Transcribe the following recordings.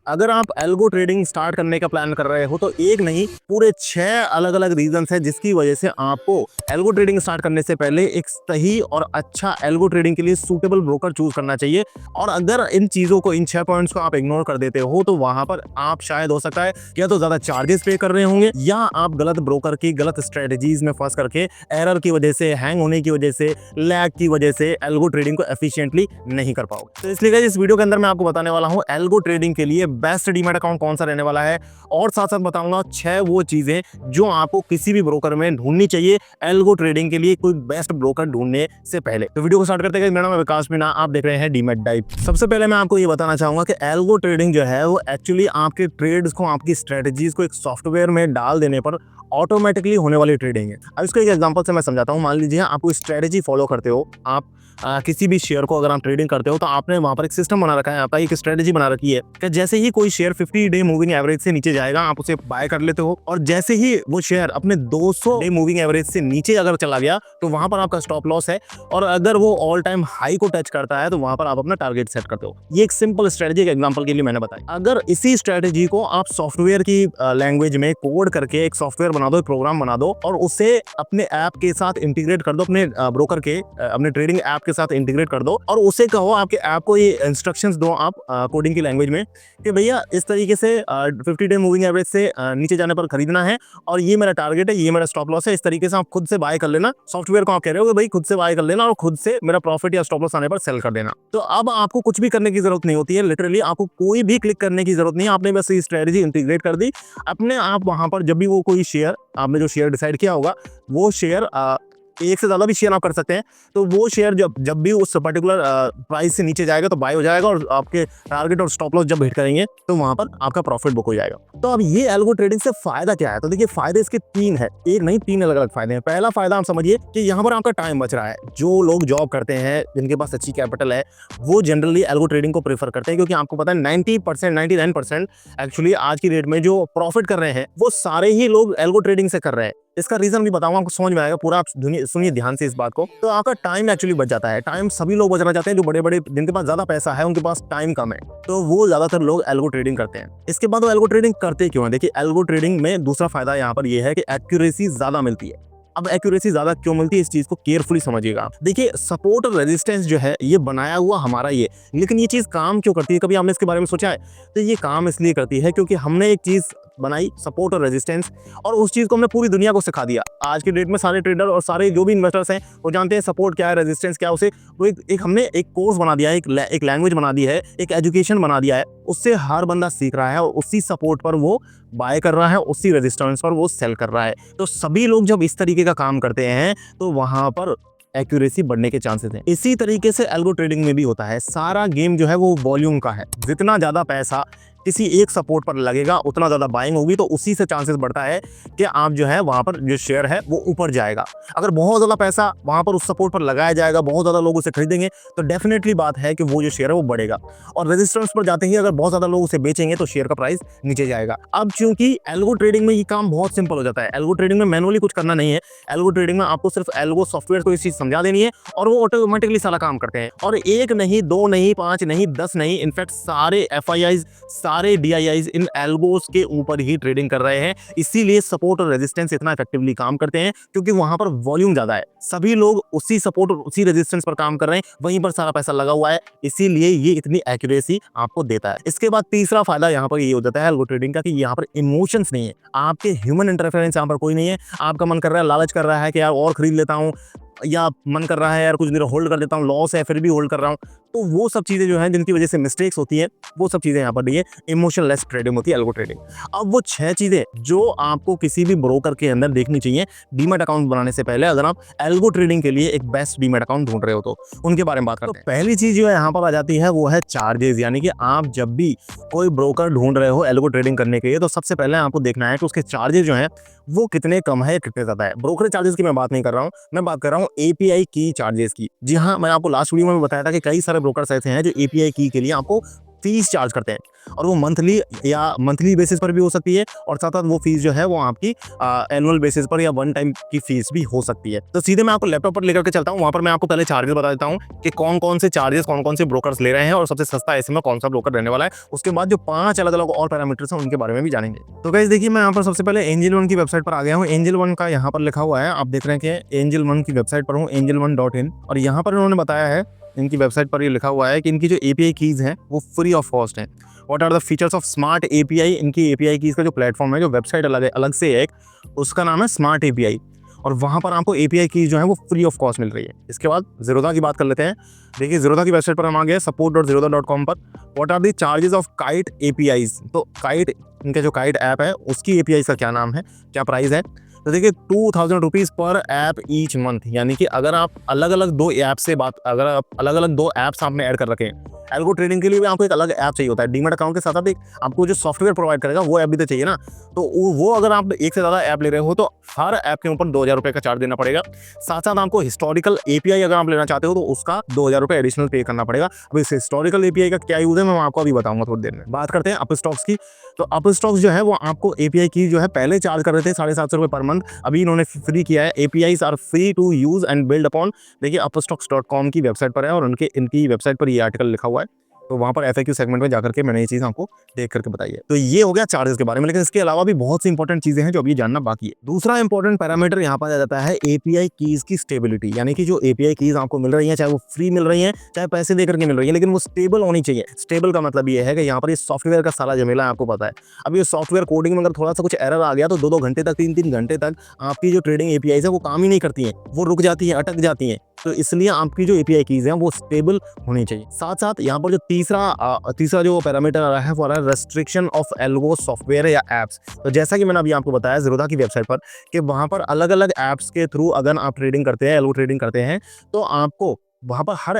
अगर आप algo trading start करने का प्लान कर रहे हो तो एक नहीं पूरे 6 अलग अलग रीजंस है जिसकी वजह से आपको एल्गो ट्रेडिंग स्टार्ट करने से पहले एक सही और अच्छा एल्गो ट्रेडिंग के लिए सूटेबल ब्रोकर चूज करना चाहिए। और अगर इन चीजों को, इन 6 पॉइंट्स को आप इग्नोर कर देते हो तो वहां पर आप शायद हो सकता है या तो ज्यादा चार्जेस पे कर रहे होंगे या आप गलत ब्रोकर की गलत स्ट्रेटेजीज में फंस करके एरर की वजह से, हैंग होने की वजह से, लैग की वजह से एल्गो ट्रेडिंग को एफिशिएंटली नहीं कर पाओगे। तो इसलिए इस वीडियो के अंदर मैं आपको बताने वाला हूं एल्गो ट्रेडिंग के लिए बेस्ट डीमैट अकाउंट कौन सा रहने वाला है, और साथ साथ बताऊंगा 6 वो चीजें जो आपको किसी भी ब्रोकर में ढूंढनी चाहिए एल्गो ट्रेडिंग के लिए कोई बेस्ट ब्रोकर ढूंढने से पहले। तो वीडियो को स्टार्ट करते हैं। मेरा नाम है विकास मीना, आप देख रहे हैं डीमैट डाइव। सबसे पहले मैं आपको ये बताना चाहूंगा कि एल्गो ट्रेडिंग जो है वो एक्चुअली आपके ट्रेड्स को, आपकी स्ट्रेटजीज को एक सॉफ्टवेयर में डाल देने पर ऑटोमेटिकली होने वाली ट्रेडिंग है। अब इसको एक एग्जांपल से मैं समझाता हूँ। मान लीजिए आप कोई स्ट्रेटजी फॉलो करते हो, आप किसी भी शेयर को अगर आप ट्रेडिंग करते हो तो आपने वहां पर एक सिस्टम बना रखा है, आपका एक स्ट्रेटजी बना रखी है कि जैसे ही कोई शेयर 50 डे मूविंग एवरेज से नीचे जाएगा आप उसे बाय कर लेते हो, और जैसे ही वो शेयर अपने 200 डे मूविंग एवरेज से नीचे अगर चला गया तो वहां पर आपका स्टॉप लॉस है, और अगर वो ऑल टाइम हाई को टच करता है तो वहां पर आप अपना टारगेट सेट करते हो। ये एक सिंपल स्ट्रेटजी के एग्जांपल के लिए मैंने बताया। अगर इसी स्ट्रेटजी को आप सॉफ्टवेयर की लैंग्वेज में कोड करके एक सॉफ्टवेयर बना दो, एक प्रोग्राम बना दो, और उसे अपने ऐप के साथ इंटीग्रेट कर दो, अपने ब्रोकर के, अपने ट्रेडिंग ऐप के साथ इंटीग्रेट कर दो, और उसे कहो आपके ऐप को ये इंस्ट्रक्शंस दो आप कोडिंग की लैंग्वेज में कि भैया इस तरीके से 50 डे मूविंग एवरेज से नीचे जाने पर खरीदना है, और ये मेरा टारगेट है, ये मेरा स्टॉप लॉस है, इस तरीके से आप खुद से बाय कर लेना। सॉफ्टवेयर को आप कह रहे हो कि भाई खुद से बाय कर लेना और खुद से मेरा प्रॉफिट या स्टॉप लॉस आने पर सेल कर देना। तो अब आपको कुछ भी करने की जरूरत नहीं होती है, लिटरली आपको कोई भी क्लिक करने की जरूरत नहीं है। आपने बस ये स्ट्रेटजी इंटीग्रेट कर दी अपने आप। वहां पर जब भी वो कोई शेयर, आपने जो शेयर डिसाइड किया होगा वो शेयर, एक से ज्यादा भी शेयर आप कर सकते हैं, तो वो शेयर जब भी उस पर्टिकुलर प्राइस से नीचे जाएगा तो बाय हो जाएगा, और आपके टारगेट और स्टॉप लॉस जब हिट करेंगे तो वहां पर आपका प्रॉफिट बुक हो जाएगा। तो अब ये एल्गो ट्रेडिंग से फायदा क्या है? तो देखिए फायदे इसके 3 है, एक नहीं 3 अलग अलग फायदे हैं। पहला फायदा आप समझिए कि यहाँ पर आपका टाइम बच रहा है। जो लोग जॉब करते हैं, जिनके पास अच्छी कैपिटल है, वो जनरली एल्गो ट्रेडिंग को प्रेफर करते हैं, क्योंकि आपको पता है 90%, 99% एक्चुअली आज की डेट में जो प्रॉफिट कर रहे हैं वो सारे ही लोग एल्गो ट्रेडिंग से कर रहे हैं। इसका रीजन भी बताऊंगा, आपको समझ में आएगा पूरा। आप सुनिए ध्यान से इस बात को। तो आपका टाइम एक्चुअली बच जाता है। टाइम सभी लोग बचाना चाहते हैं, जो बड़े बड़े, जिनके पास ज्यादा पैसा है उनके पास टाइम कम है, तो वो ज्यादातर लोग एल्गो ट्रेडिंग करते हैं। इसके बाद वो एल्गो ट्रेडिंग करते क्यों है? देखिए एल्गो ट्रेडिंग में दूसरा फायदा यहाँ पर यह है कि एक्यूरेसी ज्यादा मिलती है। अब एक्यूरेसी ज्यादा क्यों मिलती है, इस चीज को केयरफुली समझिएगा आप। देखिए सपोर्ट और रेजिस्टेंस जो है ये बनाया हुआ हमारा ये, लेकिन ये चीज काम क्यों करती है? कभी आपने इसके बारे में सोचा है? तो ये काम इसलिए करती है क्योंकि हमने एक चीज बनाई, सपोर्ट और रेजिस्टेंस, और उस चीज को हमने पूरी दुनिया को सिखा दिया। आज के डेट में सारे ट्रेडर और सारे जो भी इन्वेस्टर्स हैं वो जानते हैं सपोर्ट क्या है, रेजिस्टेंस क्या है। उसे वो एक हमने एक कोर्स बना दिया है, एक लैंग्वेज बना दी है, एक एजुकेशन बना दिया है। उससे हर बंदा सीख रहा है और उसी सपोर्ट पर वो बाय कर रहा है, उसी रेजिस्टेंस पर वो सेल कर रहा है। तो सभी लोग जब इस तरीके का काम करते हैं तो वहां पर एक्यूरेसी बढ़ने के चांसेस हैं। इसी तरीके से एल्गो ट्रेडिंग में भी होता है। सारा गेम जो है वो वॉल्यूम का है। जितना ज्यादा पैसा किसी एक सपोर्ट पर लगेगा उतना ज्यादा बाइंग होगी, तो उसी से चांसेस बढ़ता है कि आप जो है वहां पर जो शेयर है वो ऊपर जाएगा। अगर बहुत ज्यादा पैसा वहां पर उस सपोर्ट पर लगाया जाएगा, बहुत ज्यादा लोग उसे खरीदेंगे, तो डेफिनेटली बात है कि वो जो शेयर है वो बढ़ेगा। और रेजिस्टेंस पर जाते ही अगर बहुत ज्यादा लोग उसे बेचेंगे तो शेयर का प्राइस नीचे जाएगा। अब चूंकि एल्गो ट्रेडिंग में ये काम बहुत सिंपल हो जाता है। एल्गो ट्रेडिंग में मैनुअली कुछ करना नहीं है। एल्गो ट्रेडिंग में आपको सिर्फ एल्गो सॉफ्टवेयर को इस चीज समझा देनी है और वो ऑटोमेटिकली सारा काम करते हैं। और एक नहीं, 2 नहीं, 5 नहीं, 10 नहीं, इनफैक्ट सारे FIIs, सारे DIIs इन एल्गोस के ऊपर ही ट्रेडिंग कर रहे हैं। इसीलिए सपोर्ट और रेजिस्टेंस इतना इफेक्टिवली काम करते हैं, क्योंकि वहां पर वॉल्यूम ज्यादा है। सभी लोग उसी सपोर्ट और उसी रेजिस्टेंस पर काम कर रहे हैं, वहीं पर सारा पैसा लगा हुआ है, इसीलिए ये इतनी एक्यूरेसी आपको देता है। इसके बाद तीसरा फायदा यहाँ पर ये हो जाता है एल्गो ट्रेडिंग का कि यहाँ पर इमोशंस नहीं है, आपके ह्यूमन इंटरफेरेंस यहाँ पर कोई नहीं है। आपका मन कर रहा है, लालच कर रहा है कि यार और खरीद लेता हूँ, या मन कर रहा है यार कुछ देर होल्ड कर देता हूँ, लॉस है फिर भी होल्ड कर रहा हूँ, तो वो सब चीजें जो हैं जिनकी वजह से मिस्टेक्स होती हैं, वो सब चीजें यहाँ पर नहीं है। इमोशनलेस ट्रेडिंग होती है एल्गो ट्रेडिंग। अब वो 6 चीजें जो आपको किसी भी ब्रोकर के अंदर देखनी चाहिए डीमैट अकाउंट बनाने से पहले, अगर आप एल्गो ट्रेडिंग के लिए एक बेस्ट डीमैट अकाउंट ढूंढ रहे हो तो उनके बारे में बात करते हैं। पहली चीज जो है यहाँ पर आ जाती है वो है चार्जेस। यानी कि आप जब भी कोई ब्रोकर ढूंढ रहे हो एल्गो ट्रेडिंग करने के लिए, तो सबसे पहले आपको देखना है कि उसके चार्जेस जो है वो कितने कम है, कितने ज्यादा है। ब्रोकर चार्जेस की मैं बात नहीं कर रहा हूँ, मैं बात कर रहा हूँ API की चार्जेस की। जी हाँ, मैं आपको लास्ट वीडियो में बताया था कि कई सारे ब्रोकर्स ऐसे हैं जो API की के लिए आपको फीस चार्ज करते हैं, और वो मंथली बेसिस पर भी हो सकती है, और साथ साथ वो फीस जो है वो आपकी एनुअल बेसिस पर या वन टाइम की फीस भी हो सकती है। तो सीधे मैं आपको लैपटॉप पर लेकर के चलता हूँ, वहाँ पर मैं आपको पहले चार्जेस बता देता हूँ कि कौन कौन से चार्जेस कौन कौन से ब्रोकर्स ले रहे हैं और सबसे सस्ता ऐसे में कौन सा ब्रोकर रहने वाला है। उसके बाद जो 5 अलग अलग और पैरामीटर्स हैं उनके बारे में भी जानेंगे। तो गाइस देखिए, मैं यहाँ पर सबसे पहले एंजल वन की वेबसाइट पर आ गया हूँ। एंजल वन का यहाँ पर लिखा हुआ है, आप देख रहे हैं कि एंजल वन की वेबसाइट पर हूँ, angel1.in, और यहाँ पर इन्होंने बताया है, इनकी वेबसाइट पर ये लिखा हुआ है कि इनकी जो एपीआई कीज हैं वो फ्री ऑफ कॉस्ट हैं। What are the features of smart API? इनकी एपीआई कीज का जो प्लेटफॉर्म है, जो वेबसाइट अलग है, अलग से है एक, उसका नाम है स्मार्ट एपीआई, और वहाँ पर आपको एपीआई कीज जो है वो फ्री ऑफ कॉस्ट मिल रही है। इसके बाद ज़ीरोधा की बात कर लेते हैं। देखिए, ज़ीरोधा की वेबसाइट पर हम आ गए support.zerodha.com पर। What are the charges of Kite APIs? तो काइट, इनका जो काइट ऐप है उसकी एपीआई का क्या नाम है, क्या प्राइस है? तो देखिए, 2000 रुपीज़ पर ऐप ईच मंथ, यानी कि अगर आप अलग अलग दो ऐप्स आपने ऐड कर रखे हैं, एल्गो ट्रेडिंग के लिए भी आपको एक अलग ऐप चाहिए होता है। डीमैट अकाउंट के साथ साथ एक आपको जो सॉफ्टवेयर प्रोवाइड करेगा वो ऐप भी तो चाहिए ना। तो वो अगर आप एक से ज़्यादा ऐप ले रहे हो तो हर ऐप के ऊपर 2000 रुपये का चार्ज देना पड़ेगा। साथ साथ आपको हिस्टोरिकल एपीआई अगर आप लेना चाहते हो तो उसका 2000 रुपये एडिशनल पे करना पड़ेगा। अब इस हिस्टोरिकल एपीआई का क्या यूज़ है मैं आपको अभी बताऊंगा थोड़ी देर में। बात करते हैं अपस्टॉक्स की। तो अपस्टॉक्स जो है वो आपको एपीआई की जो है पहले चार्ज कर रहे थे 750 रुपये पर मंथ, अभी इन्होंने फ्री किया है। APIs are free to use and build upon. देखिए, upstocks.com की वेबसाइट पर है और इनकी वेबसाइट पर ये आर्टिकल लिखा हुआ है, तो वहाँ पर एफएक्यू सेगमेंट में जाकर के मैंने ये चीज़ आपको देख करके बताई है। तो ये हो गया चार्जेस के बारे में, लेकिन इसके अलावा भी बहुत सी इंपॉर्टेंट चीज़ें हैं जो अभी जानना बाकी है। दूसरा इंपॉर्टेंट पैरामीटर यहाँ पर आ जाता है एपीआई कीज की स्टेबिलिटी, यानी कि जो एपीआई कीज आपको मिल रही हैं, चाहे वो फ्री मिल रही हैं चाहे पैसे देकर के मिल रही है, लेकिन वो स्टेबल होनी चाहिए। स्टेबल का मतलब ये है कि यहाँ पर ये सॉफ्टवेयर का सारा झमेला है, आपको पता है। अब ये सॉफ्टवेयर कोडिंग में अगर थोड़ा सा कुछ एरर आ गया तो 2-2 घंटे तक, 3-3 घंटे तक आपकी जो ट्रेडिंग एपीआई है वो काम ही नहीं करती हैं, वो रुक जाती हैं, अटक जाती हैं। तो इसलिए आपकी जो एपीआई कीज हैं वो स्टेबल होनी चाहिए। साथ साथ यहाँ पर जो तीसरा जो पैरामीटर आ रहा है वो आ रहा है रेस्ट्रिक्शन ऑफ एल्गो सॉफ्टवेयर या एप्स। तो जैसा कि मैंने अभी आपको बताया ज़ीरोधा की वेबसाइट पर कि वहाँ पर अलग अलग ऐप्स के थ्रू अगर आप ट्रेडिंग करते हैं, एल्गो ट्रेडिंग करते हैं, तो आपको वहाँ पर हर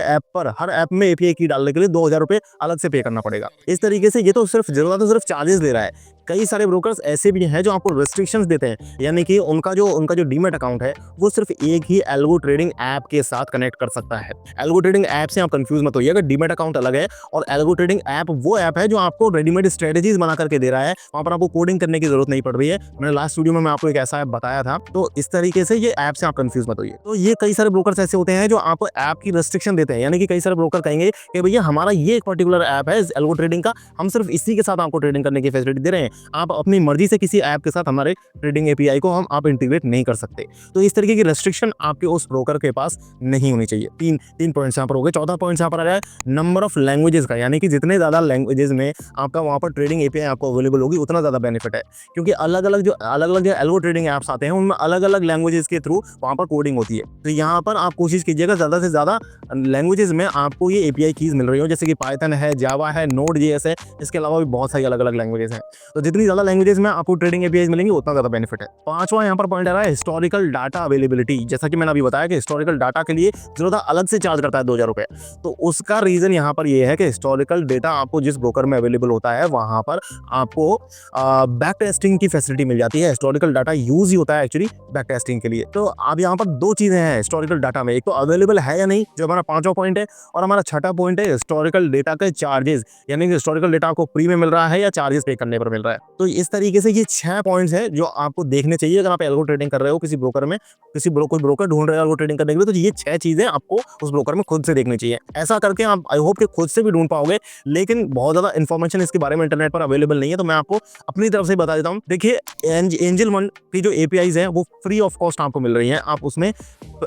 ऐप में एपीआई की डालने के लिए 2000 रुपये अलग से पे करना पड़ेगा। इस तरीके से ये तो सिर्फ चार्जेस ले रहा है। कई सारे ब्रोकर्स ऐसे भी हैं जो आपको रेस्ट्रिक्शंस देते हैं, यानी कि उनका जो डीमैट अकाउंट है वो सिर्फ एक ही एल्गो ट्रेडिंग ऐप के साथ कनेक्ट कर सकता है। एल्गो ट्रेडिंग ऐप से आप कंफ्यूज मत होइएगा, डीमैट अकाउंट अलग है और एल्गो ट्रेडिंग ऐप वो ऐप है जो आपको रेडीमेड स्ट्रेटेजीज बना करके दे रहा है, वहाँ पर आपको कोडिंग करने की जरूरत नहीं पड़ रही है। मैंने लास्ट वीडियो में मैं आपको एक ऐसा ऐप बताया था, तो इस तरीके से ये ऐप से आप कंफ्यूज मत होइए। तो ये कई सारे ब्रोकर्स ऐसे होते हैं जो आपको ऐप की रेस्ट्रिक्शन देते हैं, यानी कि कई सारे ब्रोकर कहेंगे कि भैया हमारा ये एक पर्टिकुलर ऐप है एल्गो ट्रेडिंग का, हम सिर्फ इसी के साथ आपको ट्रेडिंग करने की फैसिलिटी दे रहे हैं, आप अपनी मर्जी से किसी ऐप के साथ हमारे ट्रेडिंग एपीआई को आप इंटीग्रेट नहीं कर सकते। तो इस तरीके की रेस्ट्रिक्शन आपके उस ब्रोकर के पास नहीं होनी चाहिए। तीन पॉइंट्स यहाँ पर हो गए। चौथा पॉइंट यहाँ पर आ रहा है नंबर ऑफ लैंग्वेजेस का, यानी कि जितने ज़्यादा लैंग्वेजेस में आपका वहाँ पर ट्रेडिंग एपीआई आपको अवेलेबल होगी उतना ज़्यादा बेनिफिट है, क्योंकि अलग अलग जो एल्गो ट्रेडिंग ऐप्स आते हैं उनमें अलग अलग लैंग्वेजेस के थ्रू वहाँ पर कोडिंग होती है। तो यहाँ पर आप कोशिश कीजिएगा ज़्यादा से ज़्यादा लैंग्वेजेस में आपको ये एपीआई कीज मिल रही हो, जैसे कि पाइथन है, जावा है, नोड.जेएस है, इसके अलावा भी बहुत सारी अलग अलग लैंग्वेजेस हैं। तो जितनी ज़्यादा लैंग्वेजेस में आपको ट्रेडिंग एपीआईज मिलेंगी उतना ज़्यादा बेनिफिट है। पांचवा यहाँ पर पॉइंट आ रहा है हिस्टोरिकल डाटा अवेलेबिलिटी। जैसा कि मैंने अभी बताया कि हिस्टोरिकल डाटा के लिए ज़ीरोधा अलग से चार्ज करता है 2000 रुपये। तो उसका रीज़न यहाँ पर ये है कि हिस्टोरिकल डेटा आपको जिस ब्रोकर में अवेलेबल होता है वहाँ पर आपको बैक टेस्टिंग की फैसिलिटी मिल जाती है। हिस्टोरिकल डाटा यूज़ ही होता है एक्चुअली बैक टेस्टिंग के लिए। तो अब यहाँ पर दो चीज़ें हैं हिस्टोरिकल डाटा में, एक तो अवेलेबल है या नहीं, जो हमारा पांचवा पॉइंट है, और हमारा छठा पॉइंट है हिस्टोरिकल डेटा के चार्जेस, यानी कि हिस्टोरिकल डेटा आपको फ्री में मिल रहा है या चार्जेस पे करने पर मिल रहा है। तो इस तरीके से ये 6 पॉइंट्स है जो आपको देखने चाहिए अगर आप एल्गो ट्रेडिंग कर रहे हो किसी ब्रोकर में, कोई ब्रोकर ढूंढ रहे हो एल्गो ट्रेडिंग करने के लिए, तो ये 6 चीजें आपको उस ब्रोकर में खुद से देखनी चाहिए। ऐसा करके आप आई होप कि खुद से भी ढूंढ पाओगे, लेकिन बहुत ज्यादा इन्फॉर्मेशन इसके बारे में इंटरनेट पर अवेलेबल नहीं है, तो मैं आपको अपनी तरफ से बता देता हूँ। देखिए, एंजल वन की जो एपीआईज है वो फ्री ऑफ कॉस्ट आपको मिल रही है। आप उसमें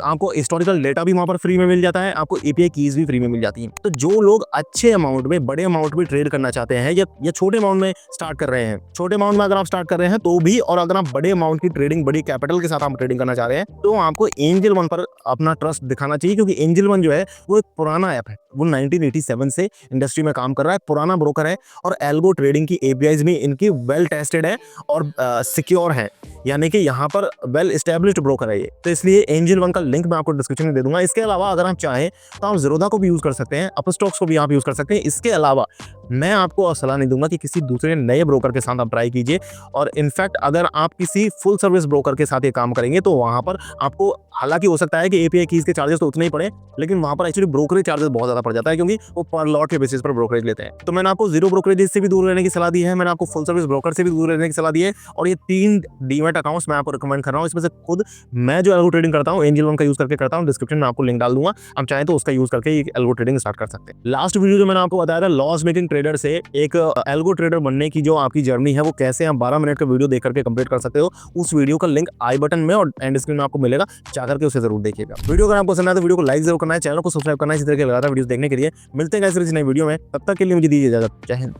आपको हिस्टोरिकल डेटा भी वहाँ पर फ्री में मिल जाता है, आपको एपीआई कीज भी फ्री में मिल जाती हैं। तो जो लोग अच्छे अमाउंट में, बड़े अमाउंट में ट्रेड करना चाहते हैं या छोटे अमाउंट में स्टार्ट कर रहे हैं, छोटे अमाउंट में अगर आप स्टार्ट कर रहे हैं तो भी, और अगर आप बड़े अमाउंट की ट्रेडिंग, बड़ी कैपिटल के साथ आप ट्रेडिंग करना चाह रहे हैं, तो आपको एंजल वन पर अपना ट्रस्ट दिखाना चाहिए, क्योंकि एंजल वन जो है वो एक पुराना ऐप है, वो 1987 से इंडस्ट्री में काम कर रहा है, पुराना ब्रोकर है, और एल्गो ट्रेडिंग की एपीआईज भी इनकी वेल टेस्टेड है और सिक्योर है, यानी कि यहाँ पर वेल एस्टेब्लिश्ड ब्रोकर है ये। तो इसलिए एंजल वन का लिंक मैं आपको डिस्क्रिप्शन में दे दूंगा। इसके अलावा अगर आप चाहें तो आप ज़ीरोधा को भी यूज़ कर सकते हैं, अपस्टॉक्स को भी आप यूज़ कर सकते हैं। इसके अलावा मैं आपको सलाह नहीं दूंगा कि किसी दूसरे नए ब्रोकर के साथ आप ट्राई कीजिए। और इनफैक्ट अगर आप किसी फुल सर्विस ब्रोकर के साथ ये काम करेंगे तो वहाँ पर आपको, हालांकि हो सकता है कि एपीआई कीज के चार्जेस तो उतने ही पड़े, लेकिन वहाँ पर एक्चुअली ब्रोकरेज चार्जेस बहुत ज़्यादा पड़ जाता है, क्योंकि वो पर लॉट के बेसिस पर ब्रोकरेज लेते हैं। तो मैंने आपको जीरो ब्रोकरेज से भी दूर रहने की सलाह दी है, मैंने आपको फुल सर्विस ब्रोकर से भी दूर रहने की सलाह दी है, और ये 3 डीमैट अकाउंट्स मैं आपको रिकमेंड कर रहा हूँ। इसमें से खुद मैं जो एल्गो ट्रेडिंग करता हूँ एंजल वन का यूज करके करता हूँ, डिस्क्रिप्शन में आपको लिंक डाल दूंगा, आप चाहें तो उसका यूज करके एल्गो ट्रेडिंग स्टार्ट कर सकते हैं। लास्ट वीडियो जो मैंने आपको बताया था लॉस मेकिंग ट्रेडर से एक एल्गो ट्रेडर बनने की जो आपकी जर्नी है वो कैसे आप 12 मिनट का वीडियो देख करके कंप्लीट कर सकते हो, उस वीडियो का लिंक आई बटन में और एंड स्क्रीन में आपको मिलेगा, जाकर के उसे जरूर देखिएगा। वीडियो अगर आपको पसंद आए तो वीडियो को लाइक जरूर करना है, चैनल को सब्सक्राइब करना है इसी तरह के लगातार वीडियो देखने के लिए। मिलते हैं किसी नई वीडियो में, तब तक के लिए मुझे दीजिए इजाजत। जय हिंद,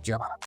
जय भारत।